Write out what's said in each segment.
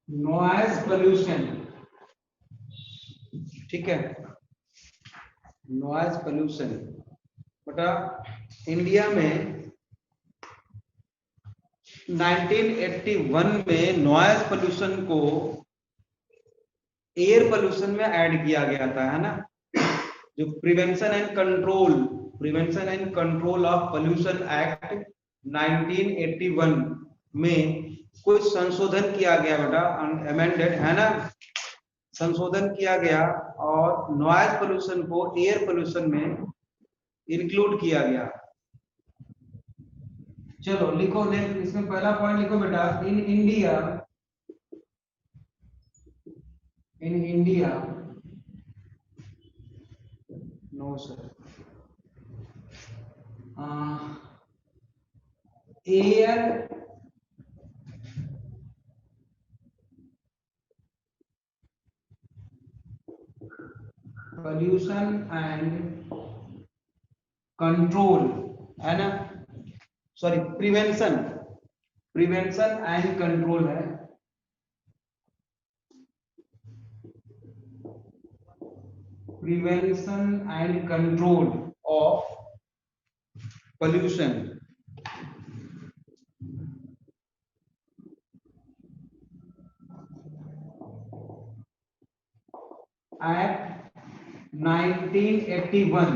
Noise pollution, ठीक है, noise pollution बेटा इंडिया में 1981 में नॉइज पोल्यूशन को एयर पोल्यूशन में ऐड किया गया था, है ना। जो prevention and control of pollution act 1981 में कुछ संशोधन किया गया बेटा, अमेंडेड, है ना, संशोधन किया गया और नॉइज पोल्यूशन को एयर पोल्यूशन में इंक्लूड किया गया। चलो लिखो नेक्स्ट, इसमें पहला पॉइंट लिखो बेटा, in India no sir, air pollution and control, है ना, सॉरी प्रिवेंशन एंड कंट्रोल है, prevention and control of pollution act 1981,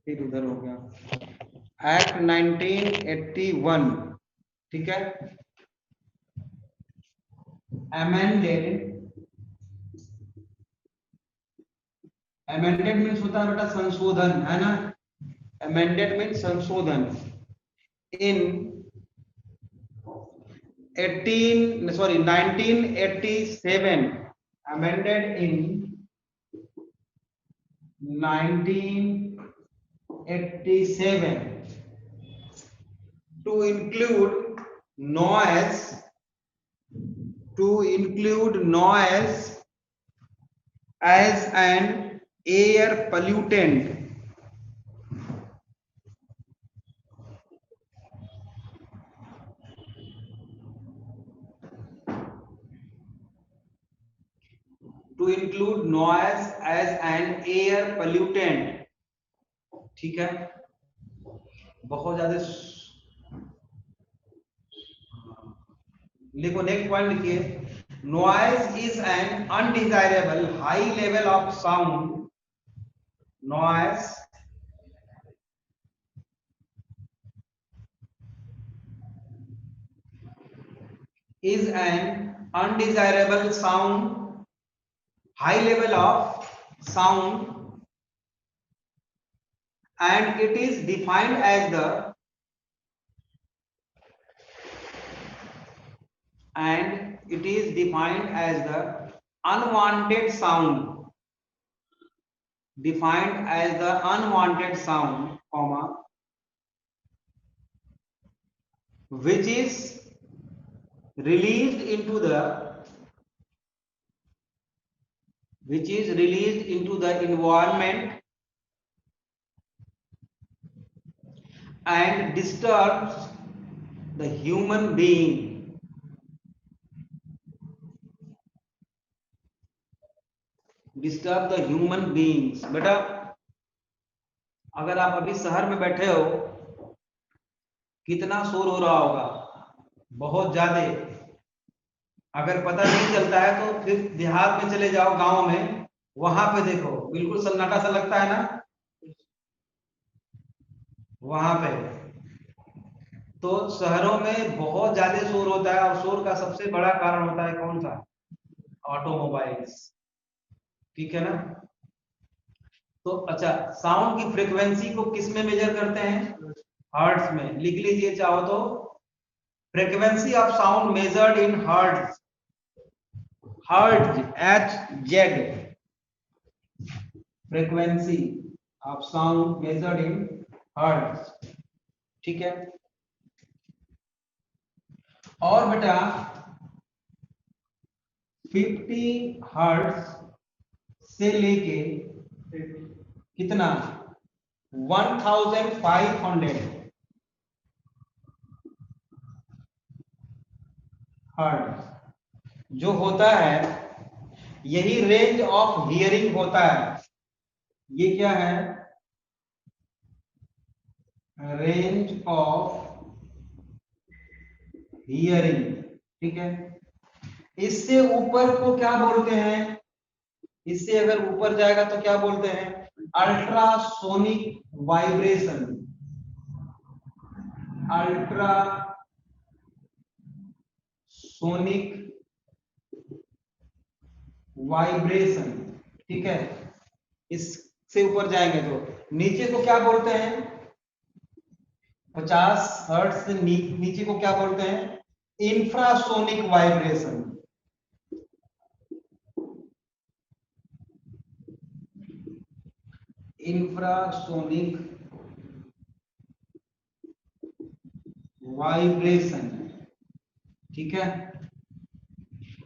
फिर उधर हो गया एक्ट 1981, ठीक है, अमेंडेड मीन्स होता है बेटा संशोधन, है ना, अमेंडेड मीन्स संशोधन इन 1987, amended in 1987 to include noise as an air pollutant, ठीक है, बहुत ज्यादा लिखो, नेक्स्ट पॉइंट लिखिए, noise is an undesirable high level of sound, noise is an undesirable sound, high level of sound, and it is defined as the unwanted sound, comma, which is released into the environment and disturbs the human being, बेटा अगर आप अभी शहर में बैठे हो, कितना शोर हो रहा होगा, बहुत ज्यादा, अगर पता नहीं चलता है तो फिर देहात में चले जाओ, गांव में, वहां पे देखो बिल्कुल सन्नाटा सा लगता है ना, वहां पे। तो शहरों में बहुत ज्यादा शोर होता है और शोर का सबसे बड़ा कारण होता है कौन सा, ऑटोमोबाइल्स, ठीक है ना। तो अच्छा, साउंड की फ्रीक्वेंसी को किस में मेजर करते हैं, हर्ट्ज में, लिख लीजिए चाहो तो, frequency of sound measured in hertz, HZ, frequency of sound measured in hertz, ठीक है। और बेटा 50 हर्ट्ज से लेके कितना 1500 हर्ट्ज जो होता है, यही रेंज ऑफ हियरिंग होता है। ये क्या है? रेंज ऑफ हियरिंग, ठीक है। इससे ऊपर को क्या बोलते हैं? इससे अगर ऊपर जाएगा तो क्या बोलते हैं? Ultrasonic vibration. अल्ट्रासोनिक वाइब्रेशन, ठीक है। इससे ऊपर जाएंगे तो नीचे को क्या बोलते हैं? 50 हर्ट्ज से नीचे को क्या बोलते हैं? Infrasonic vibration. इंफ्रासोनिक वाइब्रेशन, ठीक है।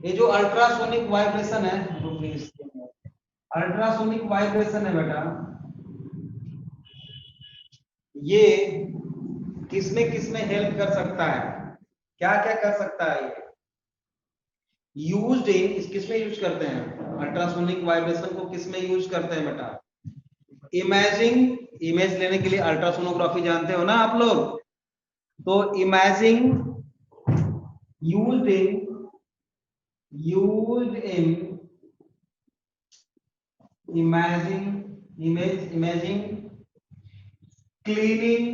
ये जो अल्ट्रासोनिक वाइब्रेशन है, अल्ट्रासोनिक वाइब्रेशन है बेटा, ये किसमें किसमें हेल्प कर सकता है? क्या क्या कर सकता है? ये यूज्ड इन, किसमें यूज करते हैं? अल्ट्रासोनिक वाइब्रेशन को किसमें यूज करते हैं बेटा? इमेजिंग, इमेज लेने के लिए अल्ट्रासोनोग्राफी जानते हो ना आप लोग? तो imaging used in imaging, cleaning,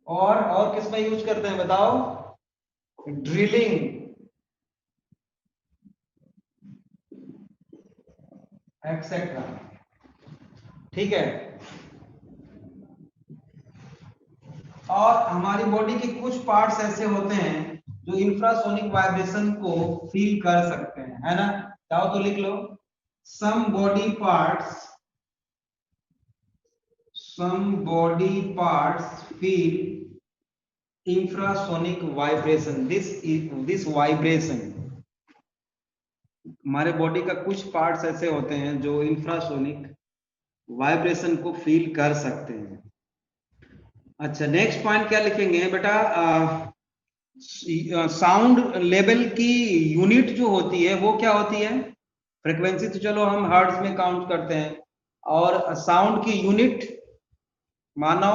और किसमें यूज करते हैं बताओ? ड्रिलिंग, एक्सेट्रा, ठीक है। और हमारी बॉडी के कुछ पार्ट्स ऐसे होते हैं जो इंफ्रासोनिक वाइब्रेशन को फील कर सकते हैं, है ना? चाहो तो लिख लो, some body parts feel infrasonic vibration. This vibration, हमारे बॉडी का कुछ पार्ट्स ऐसे होते हैं जो इंफ्रासोनिक वाइब्रेशन को फील कर सकते हैं। अच्छा, नेक्स्ट पॉइंट क्या लिखेंगे बेटा? साउंड लेवल की यूनिट जो होती है वो क्या होती है? फ्रीक्वेंसी तो चलो हम हर्ट्ज में काउंट करते हैं, और साउंड की यूनिट मानो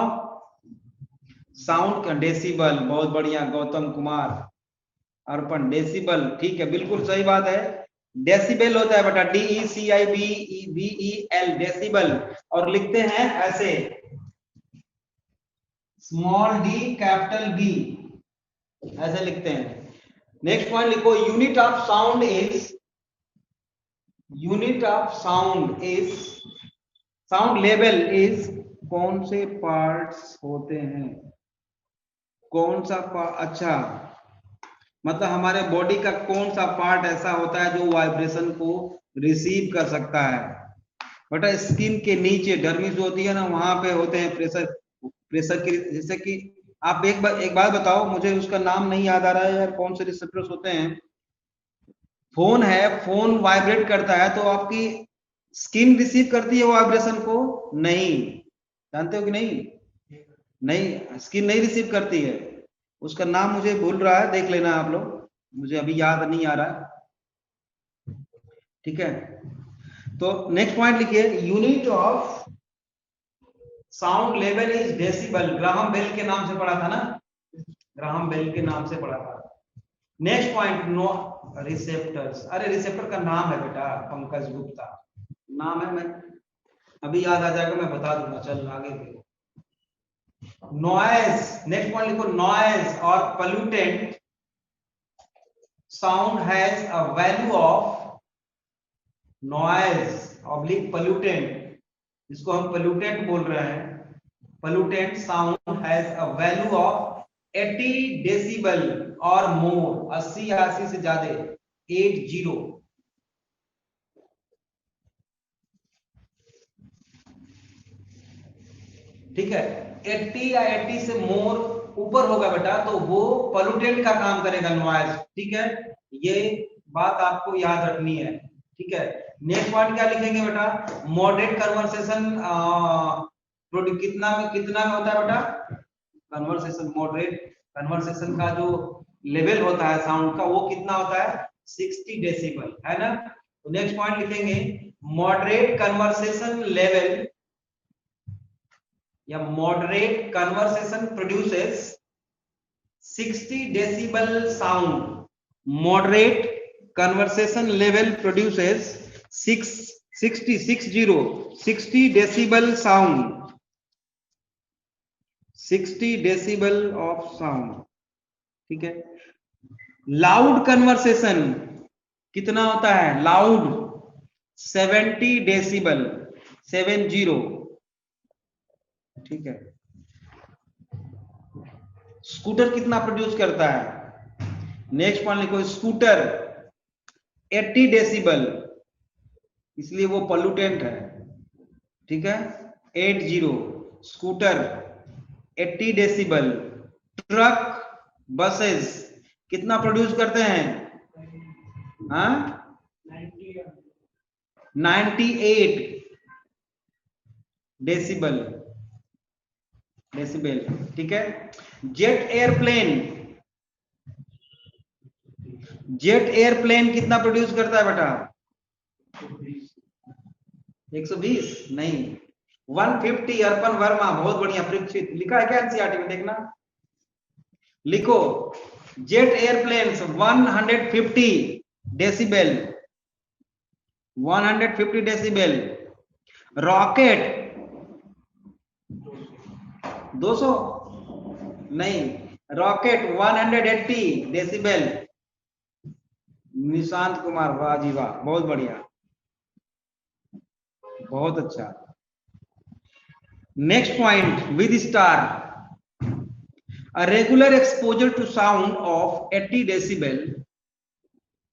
साउंड का डेसिबल। बहुत बढ़िया गौतम कुमार, अर्पण, डेसिबल, ठीक है, बिल्कुल सही बात है। डेसिबल होता है बेटा, DECIBEL, डेसिबल। और लिखते हैं ऐसे, स्मॉल डी कैपिटल बी, ऐसे लिखते हैं। नेक्स्ट पॉइंट लिखो, unit of sound is sound level is, कौन से पार्ट्स होते हैं? कौन सा अच्छा, मतलब हमारे बॉडी का कौन सा पार्ट ऐसा होता है जो वाइब्रेशन को रिसीव कर सकता है? बेटा स्किन के नीचे डर्मिस जो होती है ना, वहां पे होते हैं प्रेशर की, जैसे कि आप एक बार बताओ, मुझे उसका नाम नहीं याद आ रहा है यार, कौन से रिसेप्टर्स होते हैं? फोन है, फोन वाइब्रेट करता है तो आपकी स्किन रिसीव करती है वाइब्रेशन को? नहीं, जानते हो कि नहीं? नहीं, स्किन नहीं रिसीव करती है। उसका नाम मुझे भूल रहा है, देख लेना आप लोग, मुझे अभी याद नहीं आ रहा, ठीक है। तो नेक्स्ट पॉइंट लिखिए, unit of sound level is decibel. Graham Bell के नाम से पढ़ा था ना, ग्राहम बेल के नाम से पढ़ा था। Next point, no receptors. अरे रिसेप्टर का नाम है बेटा पंकज गुप्ता, नाम है, मैं अभी याद आ जाएगा, मैं बता दूंगा, चल आगे देखो। नॉइज, नेक्स्ट पॉइंट लिखो, नॉइज और pollutant. Sound has a value of noise oblique pollutant, जिसको हम पोल्यूटेंट बोल रहे हैं, pollutant sound has a value of 80 decibel और मोर, 80 या 80 से ज्यादा, 80, ठीक है। 80 या 80 से मोर ऊपर होगा बेटा तो वो पोल्यूटेंट का काम करेगा, नॉइज, ठीक है। ये बात आपको याद रखनी है, ठीक है। नेक्स्ट पॉइंट क्या लिखेंगे बेटा? मॉडरेट कन्वर्सेशन कितना में होता है बेटा? कन्वर्सेशन, मॉडरेट कन्वर्सेशन का जो लेवल होता है साउंड का वो कितना होता है 60 डेसिबल, है ना। तो नेक्स्ट पॉइंट लिखेंगे मॉडरेट कन्वर्सेशन लेवल या moderate conversation produces 60 decibel sound. Moderate conversation level produces 60 decibel sound. 60 decibel of sound. ठीक है। लाउड कन्वर्सेशन कितना होता है लाउड 70 डेसिबल 70। ठीक है। स्कूटर कितना प्रोड्यूस करता है नेक्स्ट पॉइंट लिखो स्कूटर 80 डेसिबल इसलिए वो पोल्यूटेंट है। ठीक है 80 स्कूटर 80 डेसिबल। ट्रक बसेस कितना प्रोड्यूस करते हैं हाँ 98 डेसिबल डेसिबल। ठीक है जेट एयरप्लेन कितना प्रोड्यूस करता है बेटा 120 नहीं 150। अर्पण वर्मा बहुत बढ़िया परीक्षित लिखा है क्या एनसीईआरटी में देखना लिखो jet airplanes 150 decibel 150 decibel. Rocket 200 नहीं रॉकेट 180 डेसिबल। निशांत कुमार वाह जी वाह बहुत बढ़िया बहुत अच्छा। Next point with star a regular exposure to sound of 80 decibel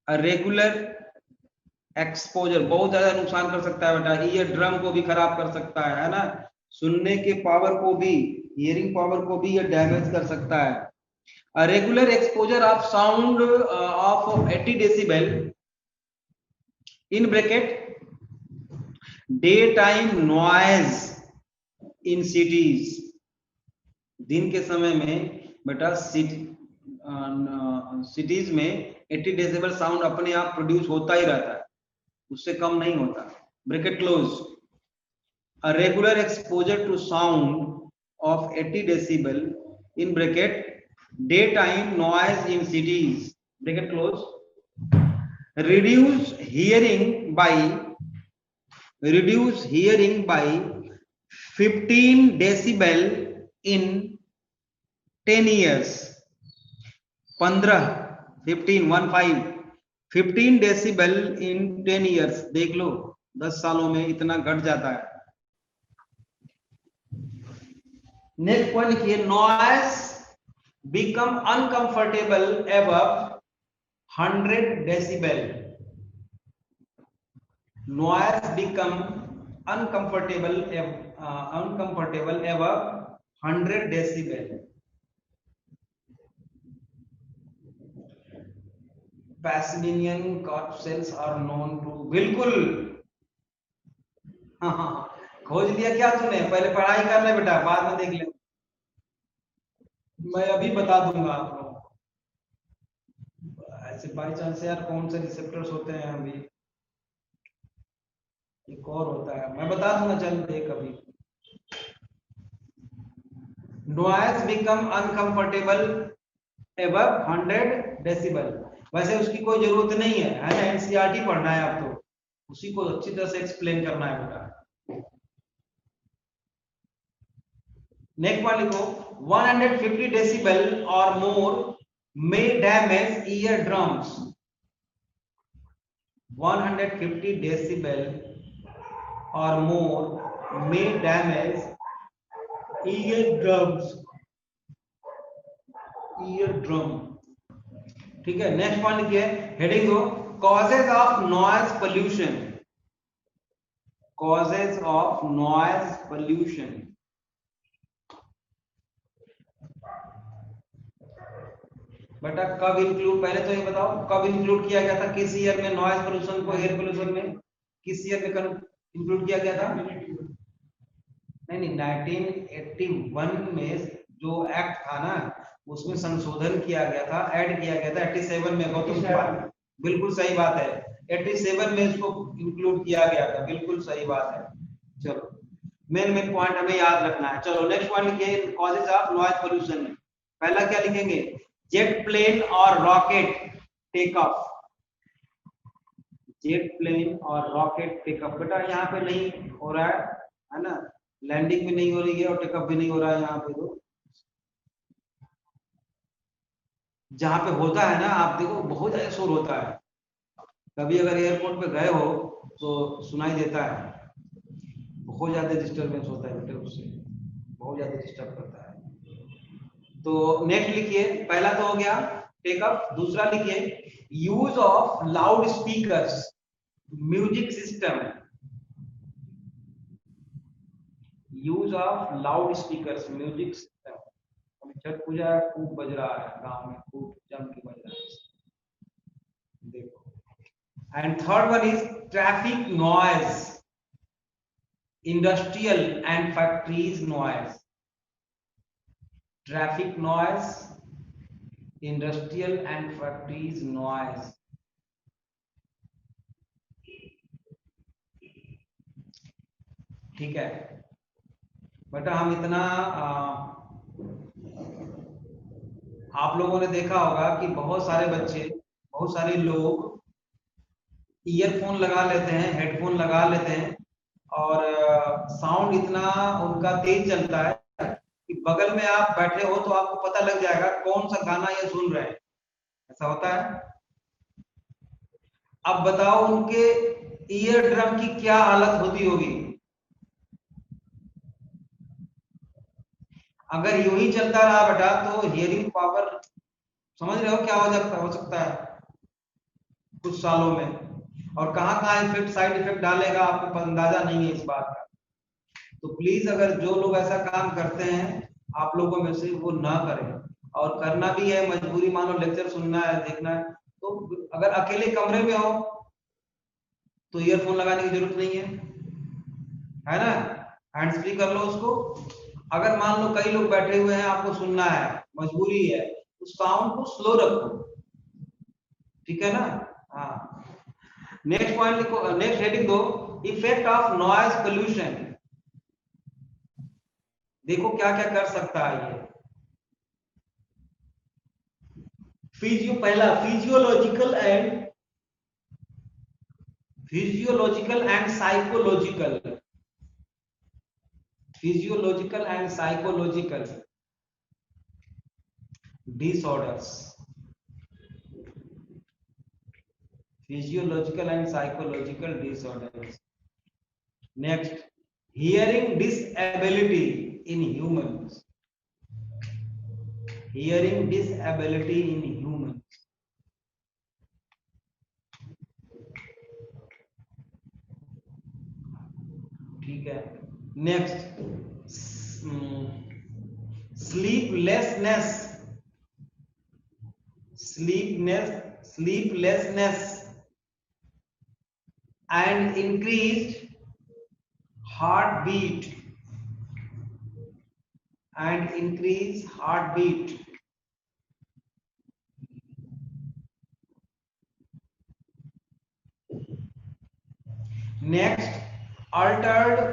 a regular exposure बहुत ज्यादा नुकसान कर सकता है बेटा ईयर ड्रम को भी खराब कर सकता है ना सुनने के पावर को भी हियरिंग पावर को भी ये डैमेज कर सकता है। a regular exposure of sound of 80 decibel in bracket daytime noise in cities दिन के समय में बेटा सिटीज में 80 डेसिबल साउंड अपने आप प्रोड्यूस होता ही रहता है उससे कम नहीं होता। Bracket close a regular exposure to sound of 80 decibel in bracket day time noise in cities bracket close reduce hearing by 15 decibel in 10 years 15 decibel in 10 years देख लो 10 सालों में इतना घट जाता है। नेक्स्ट पॉइंट लिखिए noise become uncomfortable above 100 decibel. Noise become uncomfortable above 100 decibel. Pacinian cord cells are known to बिल्कुल हाँ खोज लिया क्या तूने पहले पढ़ाई कर ले बेटा बाद में देख ले मैं अभी बता दूंगा आप लोगों को ऐसे बाई चांस यार कौन से रिसेप्टर्स होते हैं अभी एक और होता है मैं बता दूंगा चल देख अभी। Noise become uncomfortable above 100 decibel. वैसे उसकी कोई जरूरत नहीं है ना एनसीईआरटी पढ़ना है आप तो उसी को अच्छी तरह से एक्सप्लेन करना है बेटा। नेक्स्ट वन लिखो 150 डेसिबल और मोर मे डैमेज ईयर ड्रम्स। 150 डेसिबल और मोर मे डैमेज ईयर ड्रम। ठीक है नेक्स्ट पॉइंट लिखिए हेडिंग दो causes of noise pollution. Causes of noise pollution बेटा कब इंक्लूड पहले तो ये बताओ कब इंक्लूड किया गया था किस ईयर में नॉइज पोल्यूशन को एयर पोल्यूशन में किस ईयर में इंक्लूड किया गया था नहीं 1981 में जो एक्ट था ना उसमें संशोधन किया गया था, ऐड किया गया था 87 में गौतम कुमार। बिल्कुल सही बात है, 87 में इसको इंक्लूड किया गया था, बिल्कुल सही बात है। चलो मेन पॉइंट हमें याद रखना है। चलो नेक्स्ट पॉइंट लिखिए, कॉजेज ऑफ नॉइज पोल्यूशन। पहला क्या लिखेंगे, जेट प्लेन और rocket take off. Jet plane और रॉकेट टेकअप, बेटा यहाँ पे नहीं हो रहा है ना, लैंडिंग भी नहीं हो रही है और टेकअप भी नहीं हो रहा है यहाँ पे। तो जहाँ पे होता है ना, आप देखो बहुत ज्यादा शोर होता है, कभी अगर एयरपोर्ट पे गए हो तो सुनाई देता है, बहुत ज्यादा डिस्टरबेंस होता है बेटे, उससे बहुत ज्यादा डिस्टर्ब करता है। तो नेक्स्ट लिखिए, पहला तो हो गया टेकअप, दूसरा लिखिए use of loud speakers music system. Use of loud speakers music system. Chhath Puja खूब बज रहा है गांव में, खूब जम के बज रहा है देखो। And third one is traffic noise, industrial and factories noise. Traffic noise, industrial and factories noise. ठीक है बेटा, हम इतना आप लोगों ने देखा होगा कि बहुत सारे बच्चे, बहुत सारे लोग ईयरफोन लगा लेते हैं, हेडफोन लगा लेते हैं और साउंड इतना उनका तेज चलता है कि बगल में आप बैठे हो तो आपको पता लग जाएगा कौन सा गाना ये सुन रहे हैं, ऐसा होता है। अब बताओ उनके ईयर ड्रम की क्या हालत होती होगी अगर यूं ही चलता रहा बेटा, तो हियरिंग पावर समझ रहे हो क्या हो सकता है कुछ सालों में, और कहां कहां इफेक्ट, साइड इफेक्ट डालेगा आपको अंदाजा नहीं है इस बात का। तो प्लीज अगर जो लोग ऐसा काम करते हैं आप लोगों में से, वो ना करें, और करना भी है मजबूरी, मानो लेक्चर सुनना है, देखना है, तो अगर अकेले कमरे में हो तो ईयरफोन लगाने की जरूरत नहीं है ना, हैंड्स फ्री कर लो उसको। अगर मान लो कई लोग बैठे हुए हैं, आपको सुनना है, मजबूरी है, तो साउंड को स्लो रखो, ठीक है ना। हाँ नेक्स्ट पॉइंट लिखो, नेक्स्ट हेडिंग दो, इफेक्ट ऑफ नॉइज पोल्यूशन। देखो क्या क्या कर सकता है ये। पहला physiological and psychological, physiological and psychological disorders, physiological and psychological disorders. Next, hearing disability in humans, hearing disability in humans. ठीक है। Next, sleeplessness, sleeplessness and increased heartbeat, and increase heartbeat. Next, altered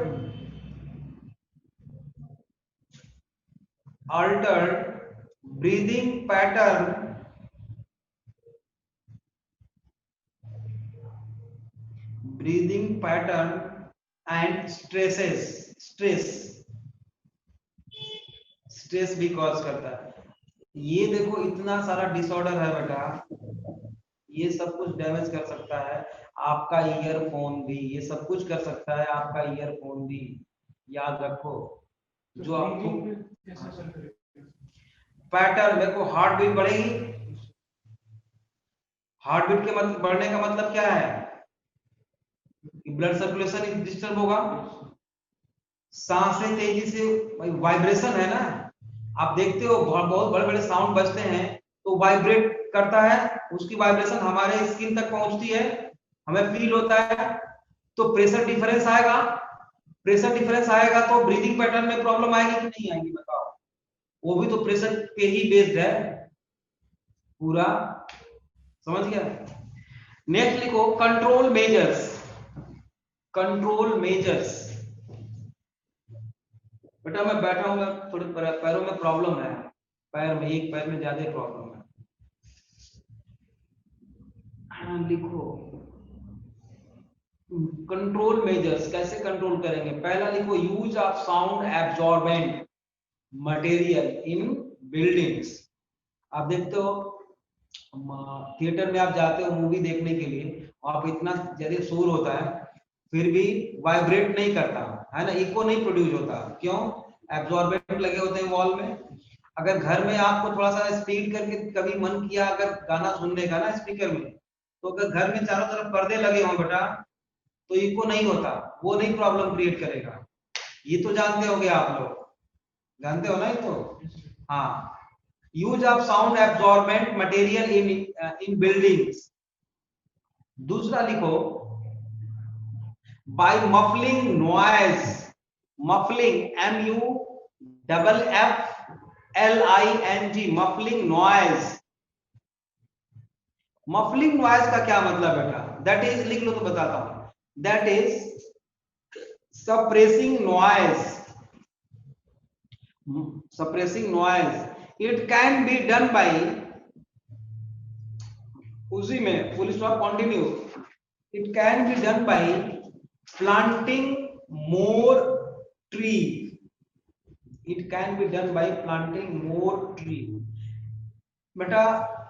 breathing pattern, and stress भी cause करता है। ये देखो इतना सारा disorder है बेटा, ये सब कुछ डैमेज कर सकता है आपका ईयरफोन भी, ये सब कुछ कर सकता है आपका ईयरफोन भी, याद रखो। जो आपको पैटर्न, देखो हार्ट बीट बढ़ेगी, हार्ट बीट के मतलब बढ़ने का मतलब क्या है कि ब्लड सर्कुलेशन डिस्टर्ब होगा, सांसें तेजी से, वाइब्रेशन है ना, आप देखते हो बहुत बड़े बड़े साउंड बजते हैं तो वाइब्रेट करता है, उसकी वाइब्रेशन हमारे स्किन तक पहुंचती है, हमें फील होता है, तो प्रेशर डिफरेंस आएगा, प्रेशर डिफरेंस आएगा तो ब्रीदिंग पैटर्न में प्रॉब्लम आएगी कि नहीं आएगी बताओ। वो भी तो प्रेशर पे ही बेस्ड है पूरा, समझ गया। नेक्स्ट लिखो कंट्रोल मेजर्स। कंट्रोल मेजर्स, बेटा मैं बैठा हूँ, थोड़े पैरों में प्रॉब्लम है, पैर में, एक पैर में ज्यादा प्रॉब्लम है। हाँ लिखो कंट्रोल मेजर्स, कैसे कंट्रोल करेंगे। पहला लिखो use of sound absorbent material in buildings. आप देखते हो थिएटर में आप जाते हो मूवी देखने के लिए, आप इतना ज्यादा शोर होता है फिर भी वाइब्रेट नहीं करता है ना, इको नहीं प्रोड्यूस होता, क्यों? एब्जॉर्बेंट लगे होते हैं वॉल में। अगर घर में आपको थोड़ा सा स्पीड करके कभी मन किया अगर गाना सुनने का ना स्पीकर में, तो अगर घर में चारों तरफ पर्दे लगे हों बेटा तो इको नहीं होता, वो नहीं प्रॉब्लम क्रिएट करेगा। ये तो जानते होंगे आप लोग, जानते हो ना ये तो। हाँ, use of sound absorbent material in buildings. दूसरा लिखो by muffling noise, muffling MUFFLING, muffling noise. Muffling noise का क्या मतलब बेटा? दैट इज, लिख लो तो बताता हूं, that is suppressing noise, suppressing noise. It can be done by, उसी में full stop continue, it can be done by planting more tree. It can be done by planting more tree. बेटा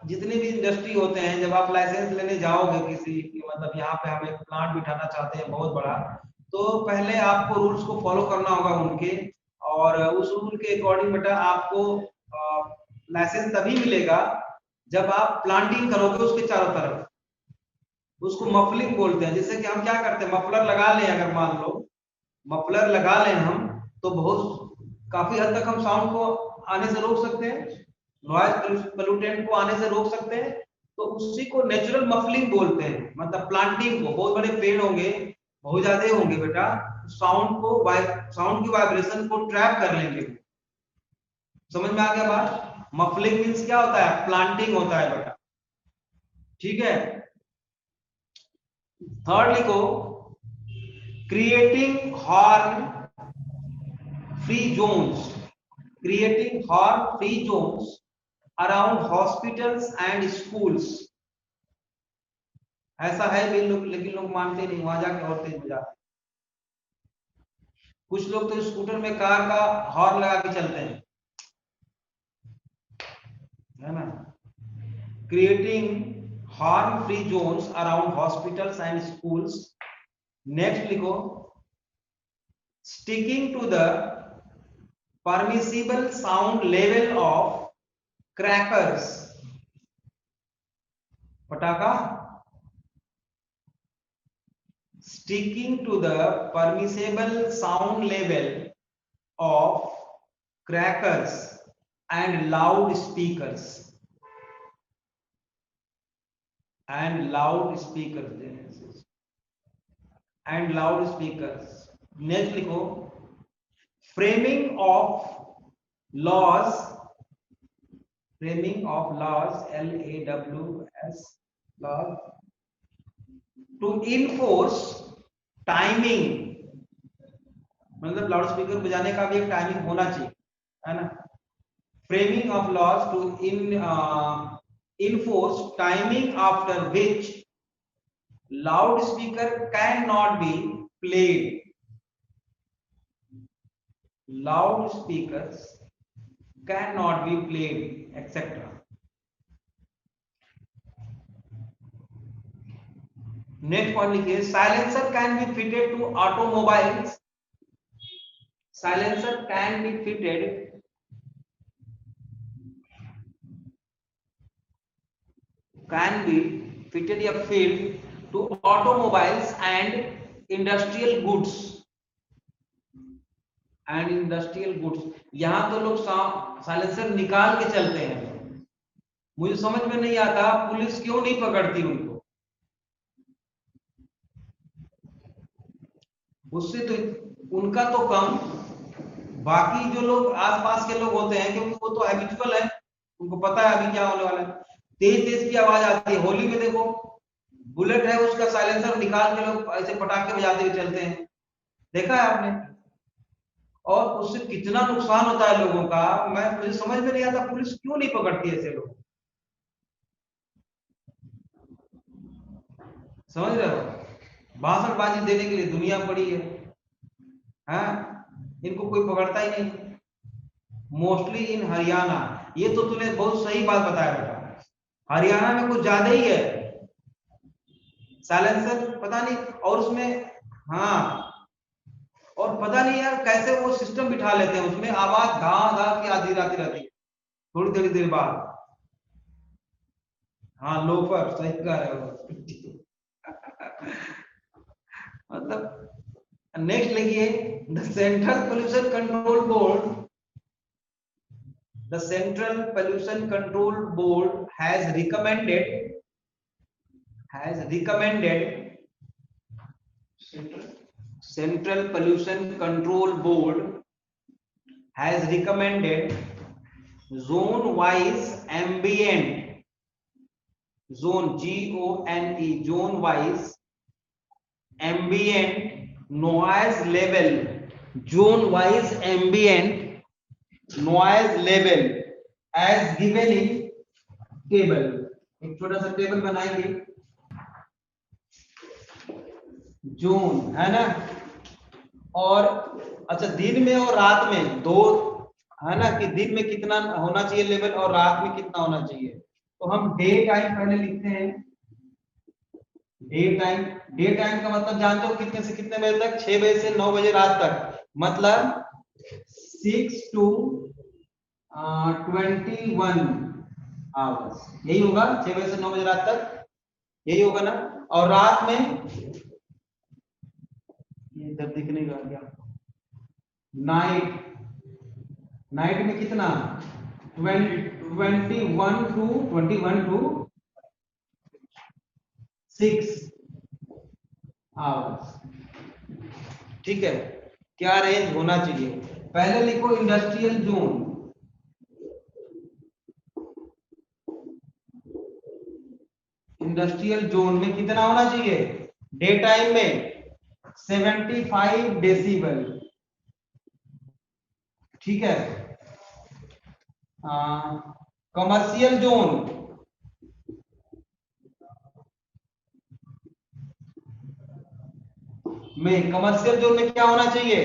जितने भी industry होते हैं, जब आप licence लेने जाओगे किसी की, मतलब यहाँ पे हम एक प्लांट बिठाना चाहते हैं बहुत बड़ा, तो पहले आपको रूल्स को फॉलो करना होगा उनके, और उस रूल के अकॉर्डिंग बेटा आपको लाइसेंस तभी मिलेगा जब आप प्लांटिंग करोगे उसके चारों तरफ। उसको मफलिंग बोलते हैं। जैसे कि हम क्या करते हैं, मफलर लगा लें, अगर मान लो मफलर लगा लें हम, तो बहुत काफी हद तक हम साउंड को आने से रोक सकते हैं, नॉइज पोल्यूटेंट को आने से रोक सकते हैं। तो उसी को नेचुरल मफलिंग बोलते हैं, मतलब प्लांटिंग को। बहुत बड़े पेड़ होंगे, बहुत ज्यादा होंगे बेटा, साउंड की वाइब्रेशन को ट्रैप कर लेंगे। समझ में आ गया बात? मफलिंग मींस क्या होता है? प्लांटिंग होता है बेटा, ठीक है। थर्ड लिखो creating horn free zones, creating horn free zones around hospitals and schools. ऐसा है भी लोग, लेकिन लोग मानते नहीं, वहां जाके और तेज बजाते। कुछ लोग तो स्कूटर में कार का हॉर्न लगा के चलते हैं, है ना। Creating horn free zones around hospitals and schools. Next लिखो sticking to the permissible sound level of crackers, पटाखा। Sticking to the permissible sound level of crackers and loudspeakers, and loudspeakers, and loudspeakers. Next लिखो framing of laws, framing of laws, LAWS, laws to enforce timing, मतलब loud speaker बजाने का भी एक timing होना चाहिए, है ना। Framing of laws to enforce timing after which loudspeaker cannot be played, loudspeakers cannot be played, etc. Next point लिखिए silencer can be fitted to automobiles, silencer can be fitted या fitted to automobiles and industrial goods, and industrial goods। यहां तो लोग silencer निकाल के चलते हैं, मुझे समझ में नहीं आता पुलिस क्यों नहीं पकड़ती उनको। उससे तो उनका तो कम, बाकी जो लोग आसपास के लोग होते हैं, क्योंकि वो तो हैबिचुअल है, उनको पता है अभी क्या होने वाला है, तेज तेज की आवाज आती है। होली में देखो बुलेट है, उसका साइलेंसर निकाल के लोग ऐसे पटाखे बजाते हुए चलते हैं, देखा है आपने? और उससे कितना नुकसान होता है लोगों का, मुझे समझ में नहीं आता पुलिस क्यों नहीं पकड़ती ऐसे लोग। समझ रहे हो? भाषणबाजी देने के लिए दुनिया पड़ी है, हाँ, इनको कोई पकड़ता ही नहीं। मोस्टली इन हरियाणा, ये तो तूने बहुत सही बात बताया बेटा, हरियाणा में कुछ ज्यादा ही है साइलेंसर, पता नहीं। और उसमें, हाँ, और पता नहीं यार कैसे वो सिस्टम बिठा लेते हैं उसमें, आवाज धा धा की आधी राती रहती है थोड़ी थोड़ी देर बाद। हाँ, लोफर, सही कह रहे हो। मतलब नेक्स्ट लिखिए, the central pollution control board, the Central Pollution Control Board has recommended Central Pollution Control Board has recommended zone wise ambient, zone GONE, zone wise ambient noise level, zone wise ambient noise level as given in table. एक छोटा सा table बनाएंगे, zone है ना, और अच्छा दिन में और रात में दो है ना, कि दिन में कितना होना चाहिए लेवल और रात में कितना होना चाहिए। तो हम डे टाइम पहले लिखते हैं, डे टाइम का मतलब जानते हो कितने से कितने बजे तक? 6 बजे से 9 बजे रात तक, मतलब 6 to 21 आवर्स, यही होगा। 6 बजे से 9 बजे रात तक यही होगा ना। और रात में इधर दिखने का क्या, नाइट में कितना? 21 to 6 आवर्स, ठीक है। क्या रेंज होना चाहिए? पहले लिखो इंडस्ट्रियल जोन, इंडस्ट्रियल जोन में कितना होना चाहिए डे टाइम में? 75 डेसिबल, ठीक है। कमर्शियल जोन में क्या होना चाहिए?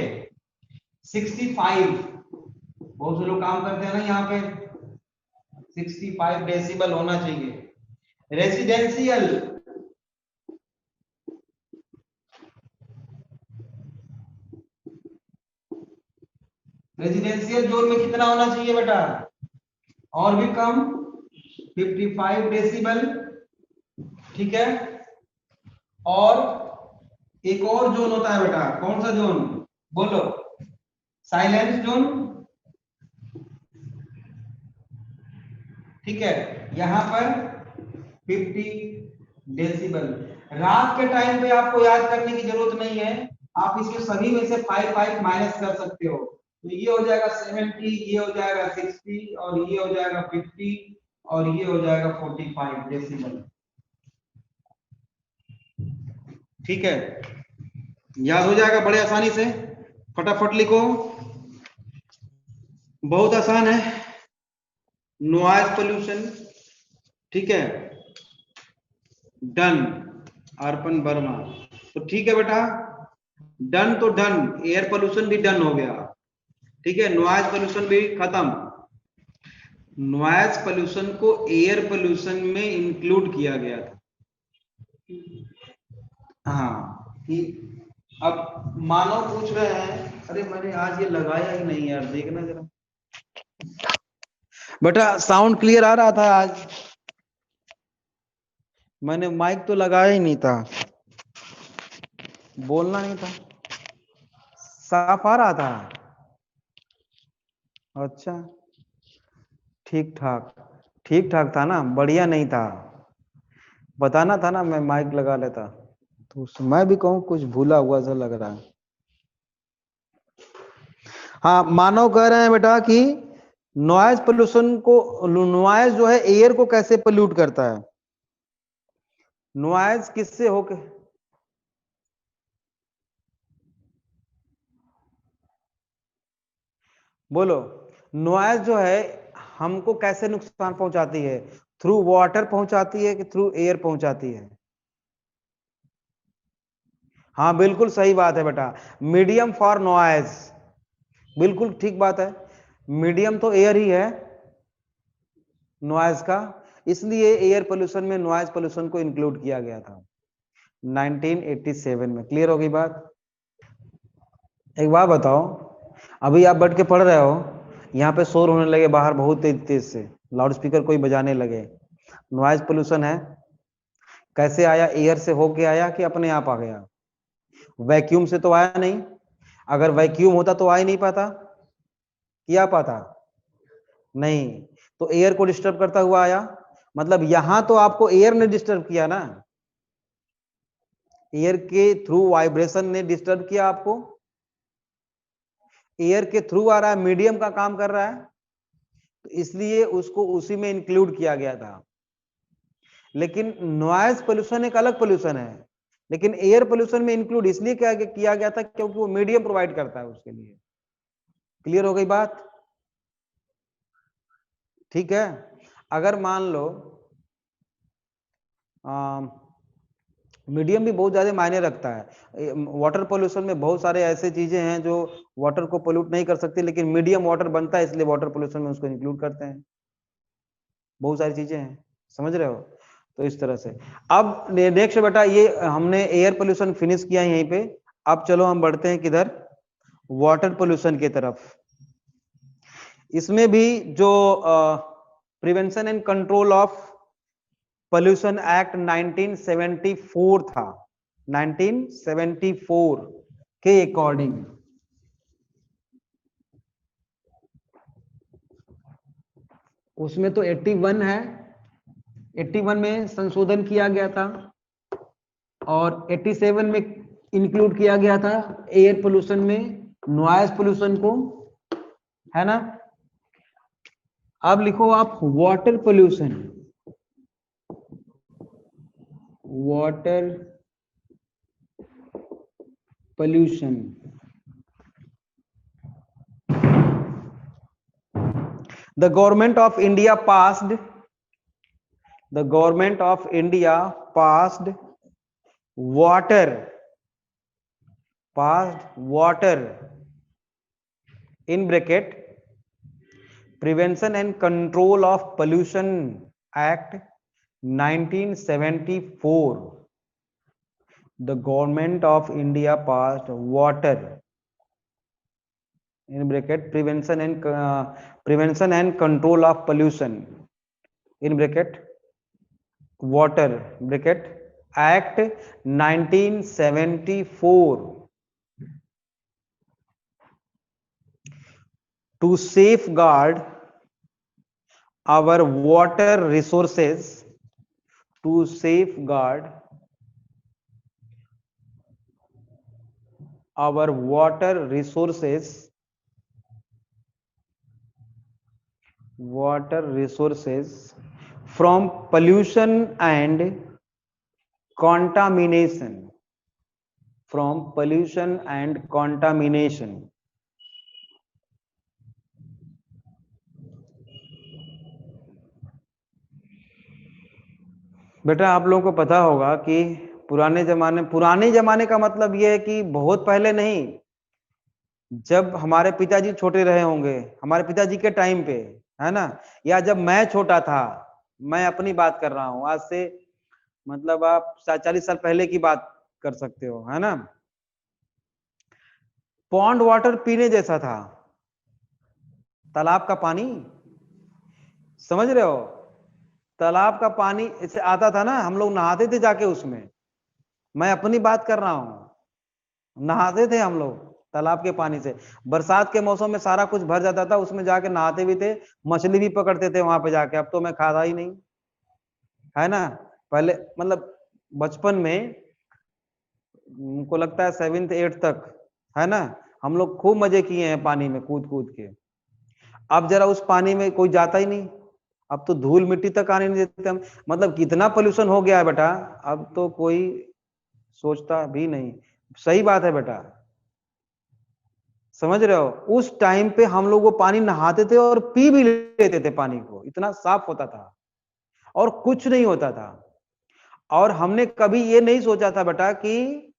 65, बहुत से लोग काम करते हैं ना यहाँ पे, 65 डेसिबल होना चाहिए। रेसिडेंशियल जोन में कितना होना चाहिए बेटा? और भी कम, 55 डेसिबल, ठीक है। और एक और जोन होता है बेटा, कौन सा जोन बोलो? साइलेंस जोन, ठीक है। यहां पर 50 डेसिबल। रात के टाइम पे आपको याद करने की जरूरत नहीं है, आप इसके सभी में से 5 माइनस कर सकते हो। तो ये हो जाएगा 70, ये हो जाएगा 60, और ये हो जाएगा 50, और ये हो जाएगा 45 डेसिबल, ठीक है। याद हो जाएगा बड़े आसानी से, फटाफट लिखो, बहुत आसान है। नॉइज पोल्यूशन, ठीक है, डन, अर्पण वर्मा। तो ठीक है बेटा, डन तो डन, एयर पोल्यूशन भी डन हो गया, ठीक है। नॉइज पोल्यूशन भी खत्म। नॉइज पोल्यूशन को एयर पोल्यूशन में इंक्लूड किया गया था, हाँ। कि अब मानव पूछ रहे हैं, अरे मैंने आज ये लगाया ही नहीं यार, देखना जरा बेटा, साउंड क्लियर आ रहा था आज? मैंने माइक तो लगाया ही नहीं था, बोलना नहीं था, साफ आ रहा था। अच्छा, ठीक ठाक था ना, बढ़िया नहीं था, बताना था ना, मैं माइक लगा लेता। तो मैं भी कहूँ कुछ भूला हुआ सा लग रहा है। हाँ, मानव कह रहे हैं बेटा कि नॉइज पोल्यूशन को, नॉइज जो है एयर को कैसे पोल्यूट करता है? नॉइज किससे होके, बोलो, नॉइज जो है हमको कैसे नुकसान पहुंचाती है? थ्रू वाटर पहुंचाती है कि थ्रू एयर पहुंचाती है? हाँ बिल्कुल सही बात है बेटा, मीडियम फॉर नॉइज, बिल्कुल ठीक बात है। मीडियम तो एयर ही है नॉइज का, इसलिए एयर पोल्यूशन में नॉइज पोल्यूशन को इंक्लूड किया गया था 1987 में। क्लियर हो गई बात? एक बात बताओ, अभी आप बैठ के पढ़ रहे हो, यहाँ पे शोर होने लगे बाहर बहुत तेज तेज से, लाउड स्पीकर कोई बजाने लगे, नॉइज पोल्यूशन है। कैसे आया? एयर से होके आया कि अपने आप आ गया? वैक्यूम से तो आया नहीं, अगर वैक्यूम होता तो आ ही नहीं पाता, क्या पाता? नहीं, तो एयर को डिस्टर्ब करता हुआ आया, मतलब यहां तो आपको एयर ने डिस्टर्ब किया ना, एयर के थ्रू वाइब्रेशन ने डिस्टर्ब किया आपको, एयर के थ्रू आ रहा है, मीडियम का काम कर रहा है, तो इसलिए उसको उसी में इंक्लूड किया गया था। लेकिन नॉइज पोल्यूशन एक अलग पोल्यूशन है, लेकिन एयर पोल्यूशन में इंक्लूड इसलिए किया गया था क्योंकि वो मीडियम प्रोवाइड करता है उसके लिए। क्लियर हो गई बात? ठीक है। अगर मान लो मीडियम भी बहुत ज्यादा मायने रखता है, वाटर पोल्यूशन में बहुत सारे ऐसे चीजें हैं जो वाटर को पोल्यूट नहीं कर सकती, लेकिन मीडियम वाटर बनता है इसलिए वाटर पोल्यूशन में उसको इंक्लूड करते हैं। बहुत सारी चीजें हैं, समझ रहे हो? तो इस तरह से। अब नेक्स्ट बेटा, ये हमने एयर पोल्यूशन फिनिश किया यहीं पे, अब चलो हम बढ़ते हैं किधर, वाटर पोल्यूशन की तरफ। इसमें भी जो prevention and control of pollution act 1974 था, 1974 के अकॉर्डिंग उसमें तो 81 है, 81 में संशोधन किया गया था और 87 में इंक्लूड किया गया था एयर पोल्यूशन में नॉइज पोल्यूशन को, है ना? अब लिखो आप water pollution, water pollution. The government of India passed water in bracket Prevention and Control of Pollution Act 1974. The government of India passed water in bracket Prevention and Control of Pollution in bracket water bracket Act 1974 to safeguard our water resources, to safeguard our water resources from pollution and contamination, from pollution and contamination. बेटा आप लोगों को पता होगा कि पुराने जमाने का मतलब यह है कि बहुत पहले नहीं, जब हमारे पिताजी छोटे रहे होंगे, हमारे पिताजी के टाइम पे, है ना, या जब मैं छोटा था, मैं अपनी बात कर रहा हूं, आज से मतलब आप 40 साल पहले की बात कर सकते हो, है ना। पॉन्ड वाटर पीने जैसा था, तालाब का पानी, समझ रहे हो? तालाब का पानी इसे आता था ना, हम लोग नहाते थे जाके उसमें, मैं अपनी बात कर रहा हूं, नहाते थे हम लोग तालाब के पानी से, बरसात के मौसम में सारा कुछ भर जाता था, उसमें जाके नहाते भी थे, मछली भी पकड़ते थे वहां पे जाके। अब तो मैं खाता ही नहीं, है ना। पहले मतलब बचपन में, मुझको लगता है 7th 8th तक, है ना, हम लोग खूब मजे किए हैं पानी में कूद कूद के। अब जरा उस पानी में कोई जाता ही नहीं, अब तो धूल मिट्टी तक आने नहीं देते हम। मतलब कितना पोल्यूशन हो गया है बेटा, अब तो कोई सोचता भी नहीं। सही बात है बेटा, समझ रहे हो? उस टाइम पे हम लोग वो पानी नहाते थे और पी भी लेते थे पानी को, इतना साफ होता था और कुछ नहीं होता था। और हमने कभी ये नहीं सोचा था बेटा कि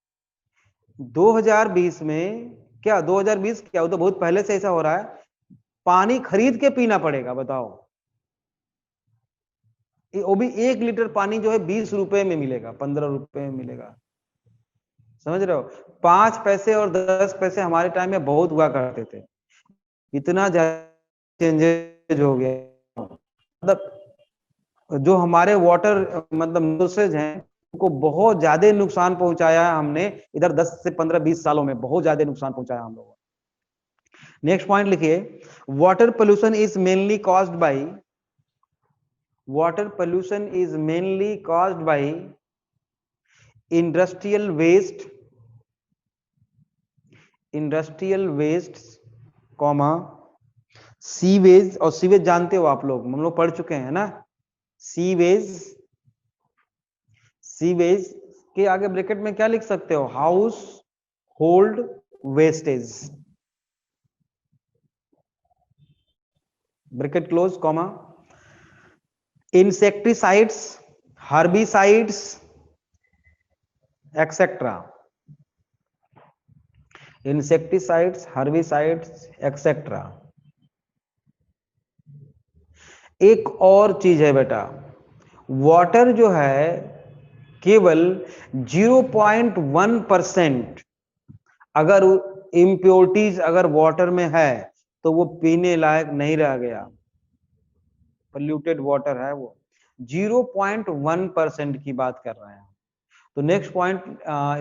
2020 में, क्या 2020 क्या, वो तो बहुत पहले से ऐसा हो रहा है, पानी खरीद के पीना पड़ेगा, बताओ। वो भी 1 लीटर पानी जो है 20 रुपए में मिलेगा, 15 रुपए में मिलेगा, समझ रहे हो? 5 पैसे और 10 पैसे हमारे टाइम में बहुत हुआ करते थे। इतना ज्यादा चेंजेज हो गया। मतलब जो हमारे वाटर मतलब सोर्सेज हैं उनको बहुत ज्यादा नुकसान पहुंचाया है हमने इधर 10 से 15 20 सालों में, बहुत ज्यादा नुकसान पहुंचाया हम लोगों ने। नेक्स्ट पॉइंट लिखिए, water pollution is mainly caused by, water pollution is mainly caused by industrial waste, comma sewage. और सीवेज जानते हो आप लोग, हम लोग पढ़ चुके हैं ना, सीवेज के आगे ब्रैकेट में क्या लिख सकते हो, house hold wastage, bracket close, comma insecticides, herbicides, etc. insecticides, herbicides, etc. एक और चीज है बेटा, वाटर जो है केवल 0.1% अगर इम्प्योरिटीज अगर वाटर में है तो वो पीने लायक नहीं रह गया, पोल्यूटेड वाटर है वो। 0.1% की बात कर रहे हैं। तो नेक्स्ट पॉइंट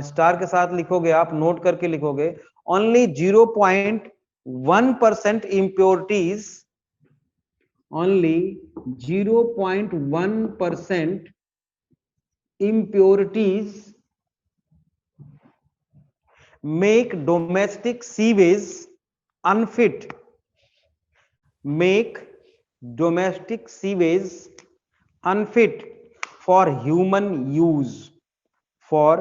स्टार के साथ लिखोगे, आप नोट करके लिखोगे, only 0.1% impurities, only 0.1% impurities make domestic sewage unfit, make domestic sewage unfit for human use, for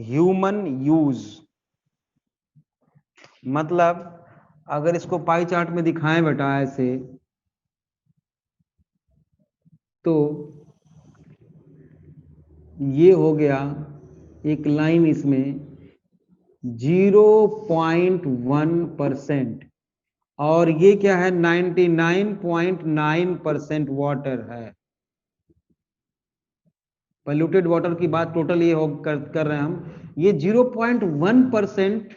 human use। मतलब अगर इसको पाई चार्ट में दिखाएं बेटा ऐसे, तो ये हो गया एक लाइन इसमें 0.1%, और ये क्या है 99.9% वाटर है। पोल्यूटेड वाटर की बात टोटल ये कर रहे हैं हम। ये 0.1%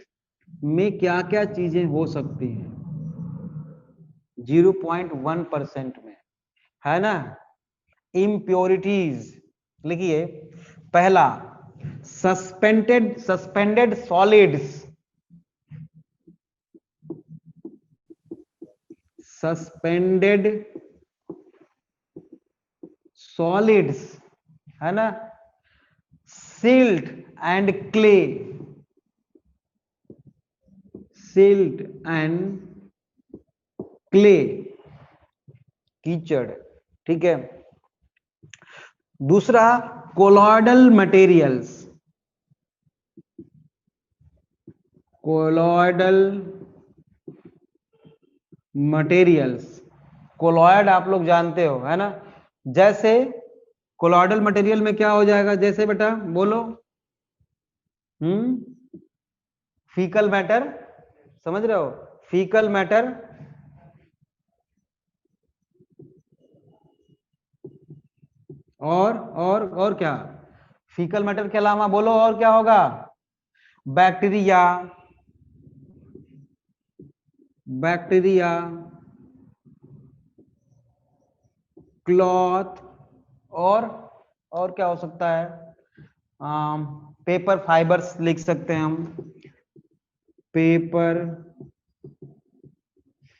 में क्या क्या चीजें हो सकती हैं, 0.1% में, है ना? इम्प्योरिटीज लिखिए, पहला सस्पेंडेड सॉलिड्स, सस्पेंडेड सॉलिड्स, है ना? Silt and clay, silt and clay, कीचड़, ठीक है। दूसरा colloidal materials, colloidal materials, colloid आप लोग जानते हो, है ना? जैसे कोलॉइडल मटेरियल में क्या हो जाएगा, जैसे बेटा बोलो, फीकल मैटर, समझ रहे हो? फीकल मैटर, और क्या, फीकल मैटर के अलावा बोलो और क्या होगा, बैक्टीरिया, बैक्टीरिया, क्लॉथ, और क्या हो सकता है, पेपर फाइबर्स लिख सकते हैं हम, पेपर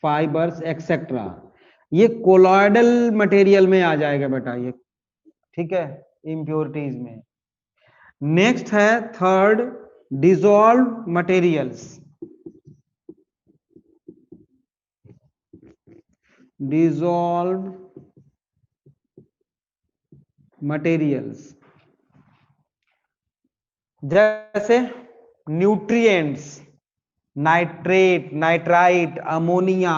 फाइबर्स एक्सेट्रा। ये कोलॉइडल मटेरियल में आ जाएगा बेटा ये, ठीक है, इम्प्योरिटीज में। नेक्स्ट है third, dissolve materials, dissolve materials, जैसे न्यूट्रिएंट्स, नाइट्रेट, नाइट्राइट, अमोनिया,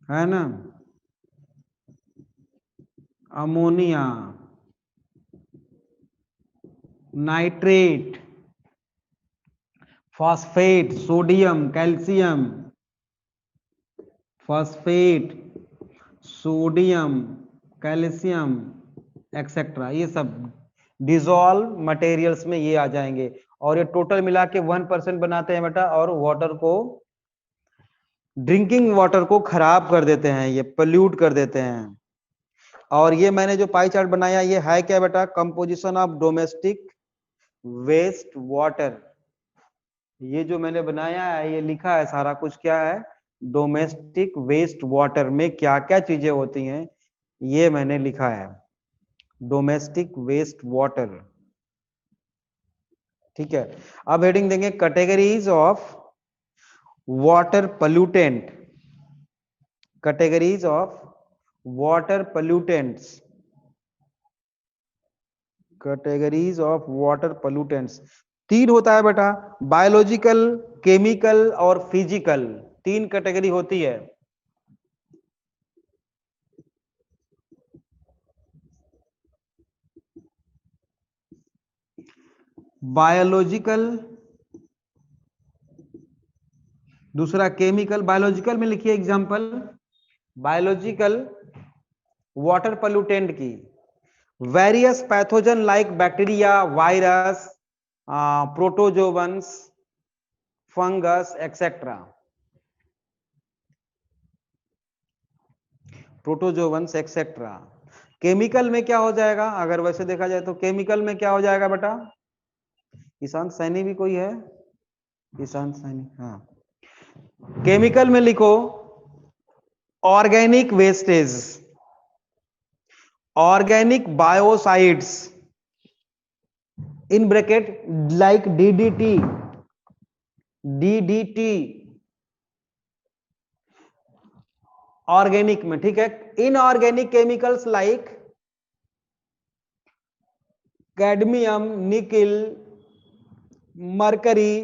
है ना, ammonia, nitrate, phosphate, sodium, calcium, phosphate, sodium, calcium etcetera, ये सब डिजॉल्व मटेरियल्स में ये आ जाएंगे। और ये टोटल मिला के 1% बनाते हैं बेटा, और वाटर को, ड्रिंकिंग वाटर को खराब कर देते हैं, ये पोल्यूट कर देते हैं। और ये मैंने जो पाई चार्ट बनाया, ये है क्या बेटा, composition of domestic waste water. ये जो मैंने बनाया है, ये लिखा है सारा कुछ क्या है, डोमेस्टिक वेस्ट वाटर में क्या क्या चीजें होती हैं, ये मैंने लिखा है, डोमेस्टिक वेस्ट वाटर। ठीक है, अब हेडिंग देंगे categories of water pollutant, categories of water pollutants, categories of water pollutants. तीन होता है बेटा, बायोलॉजिकल, केमिकल और फिजिकल, तीन कैटेगरी होती है। बायोलॉजिकल, दूसरा केमिकल। बायोलॉजिकल में लिखिए एग्जांपल, बायोलॉजिकल वाटर पोल्यूटेंट की, various pathogen like bacteria, virus, protozoans, fungus etcetera, protozoans etcetera. Chemical में क्या हो जाएगा, अगर वैसे देखा जाए तो केमिकल में क्या हो जाएगा बेटा, ईशांत सैनी भी कोई है, ईशांत सैनी, हाँ, केमिकल में लिखो organic wastage, organic biocides, in bracket like DDT, DDT organic में, ठीक है। Inorganic chemicals like cadmium, nickel, mercury,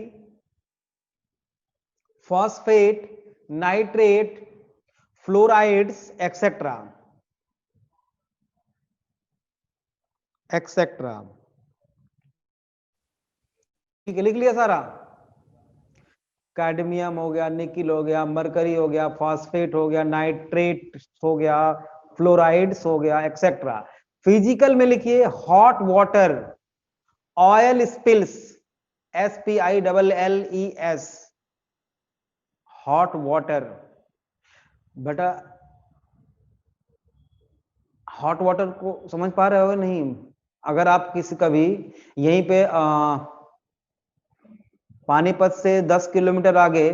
phosphate, nitrate, fluorides etcetera, etcetera. ठीक है, लिख लिया सारा, कैडमियम हो गया, निकिल हो गया, मरकरी हो गया, फॉस्फेट हो गया, नाइट्रेट हो गया, फ्लोराइड्स हो गया एक्सेट्रा। फिजिकल में लिखिए hot water, oil spills, SPILLES, hot water. बेटा हॉट वाटर को समझ पा रहे हो नहीं, अगर आप किसी कभी यहीं पे पानीपत से 10 किलोमीटर आगे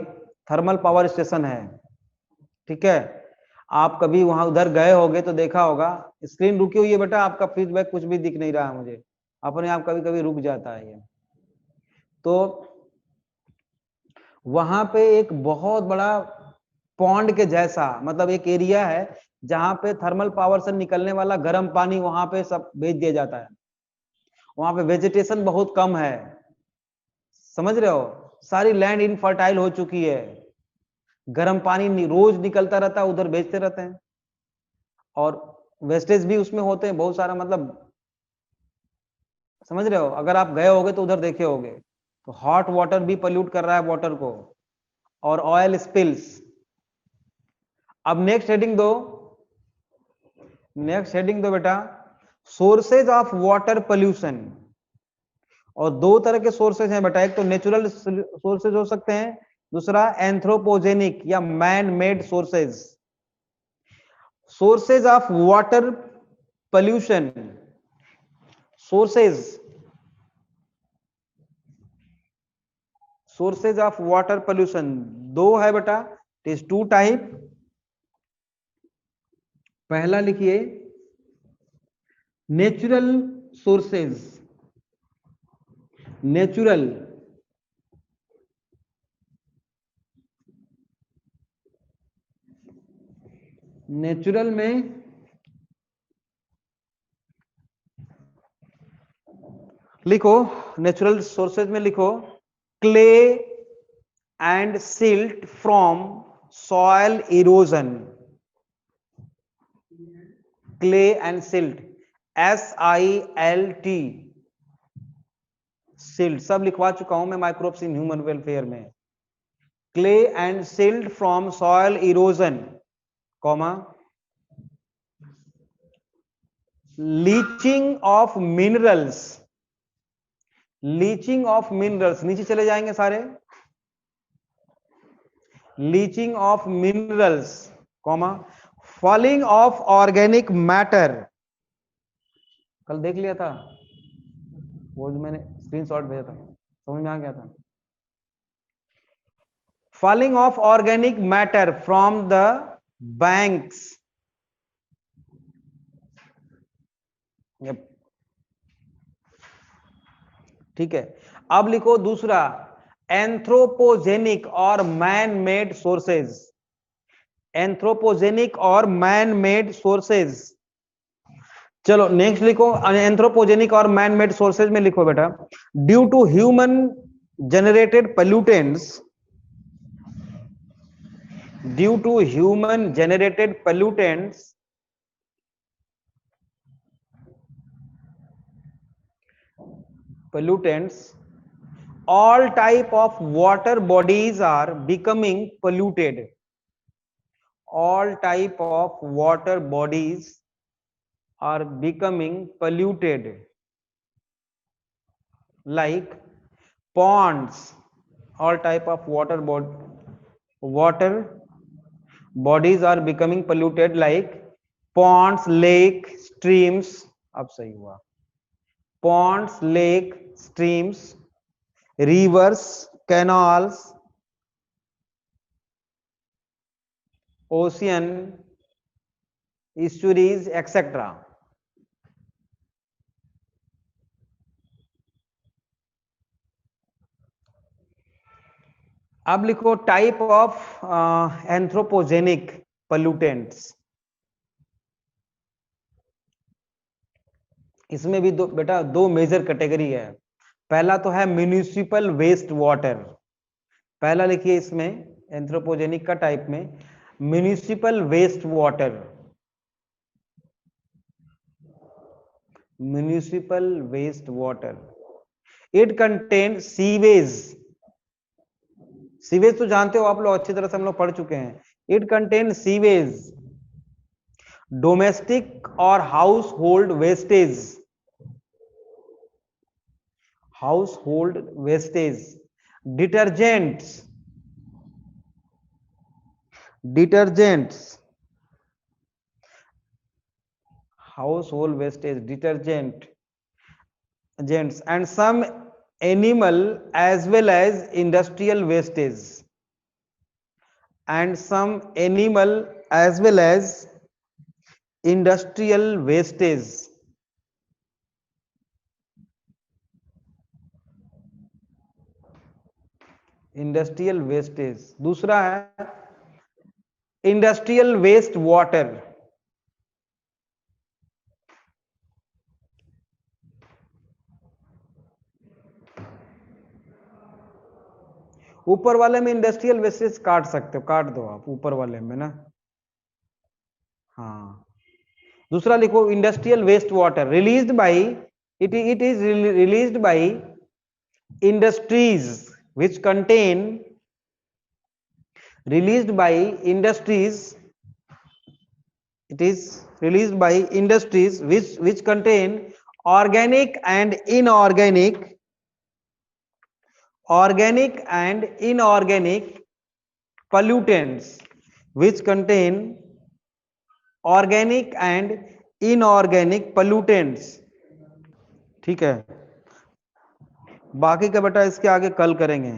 थर्मल पावर स्टेशन है, ठीक है, आप कभी वहां उधर गए होगे तो देखा होगा, स्क्रीन रुकी हुई है बेटा, आपका फीडबैक कुछ भी दिख नहीं रहा है मुझे, अपने आप कभी कभी रुक जाता है ये। तो वहां पे एक बहुत बड़ा पॉन्ड के जैसा, मतलब एक एरिया है जहां पे थर्मल पावर से निकलने वाला गर्म पानी वहां पे सब भेज दिया जाता है। वहां पे वेजिटेशन बहुत कम है, समझ रहे हो, सारी लैंड इनफर्टाइल हो चुकी है, गर्म पानी रोज निकलता रहता है, उधर भेजते रहते हैं, और वेस्टेज भी उसमें होते हैं बहुत सारा, मतलब समझ रहे हो, अगर आप गए होगे तो उधर देखे होगे। तो हॉट वाटर भी पोल्यूट कर रहा है वाटर को, और ऑयल स्पिल्स। अब नेक्स्ट हेडिंग दो, नेक्स्ट हेडिंग दो बेटा, सोर्सेज ऑफ वाटर पोल्यूशन। और दो तरह के सोर्सेज हैं बेटा, एक तो नेचुरल सोर्सेज हो सकते हैं, दूसरा एंथ्रोपोजेनिक या man made sources. Sources of water pollution, sources, sources of water pollution दो है बेटा, इट इज टू टाइप। पहला लिखिए नेचुरल सोर्सेज, नेचुरल नेचुरल में लिखो, नेचुरल सोर्सेज में लिखो, clay and silt from soil erosion. Clay and silt, SILT, silt सब लिखवा चुका हूं मैं माइक्रोब्स इन ह्यूमन वेलफेयर में। Clay and silt from soil erosion, comma, leaching of minerals, leaching of minerals, नीचे चले जाएंगे सारे, leaching of minerals, comma, falling of organic matter, कल देख लिया था वो जो मैंने स्क्रीनशॉट भेजा था, समझ में आ गया था। Falling of organic matter from the banks, ठीक है। अब लिखो दूसरा, एंथ्रोपोजेनिक और मैन मेड सोर्सेज, एंथ्रोपोजेनिक और मैन मेड सोर्सेज। चलो नेक्स्ट लिखो, एंथ्रोपोजेनिक और मैन मेड सोर्सेज में लिखो बेटा, due to human generated pollutants, due to human generated pollutants, all type of water bodies are becoming polluted, all type of water bodies are becoming polluted, like ponds, all type of water bodies are becoming polluted like ponds, lake, streams, अब सही हुआ, ponds, lake, streams, rivers, canals, ocean, estuaries, etc. अब लिखो type of anthropogenic pollutants, इसमें भी दो बेटा, दो मेजर कैटेगरी है। पहला तो है म्यूनिसिपल वेस्ट वाटर, पहला लिखिए इसमें एंथ्रोपोजेनिक का टाइप में, municipal waste water, municipal waste water, it contain sewage, sewage तो जानते हो आप लोग अच्छी तरह से, हम लोग पढ़ चुके हैं। इट कंटेन सीवेज, डोमेस्टिक और house hold wastage, house hold wastage, detergents, detergents, household wastage, detergent, agents, and some animal as well as industrial wastage, and some animal as well as industrial wastage, industrial wastage। दूसरा है industrial waste water, ऊपर वाले में industrial wastage काट सकते हो, काट दो आप ऊपर वाले में ना, हाँ। दूसरा लिखो industrial waste water released by, it is released by industries which contain, released by industries, it is released by industries which contain organic and inorganic, organic and inorganic pollutants, which contain organic and inorganic pollutants, ठीक है। बाकी का बेटा इसके आगे कल करेंगे।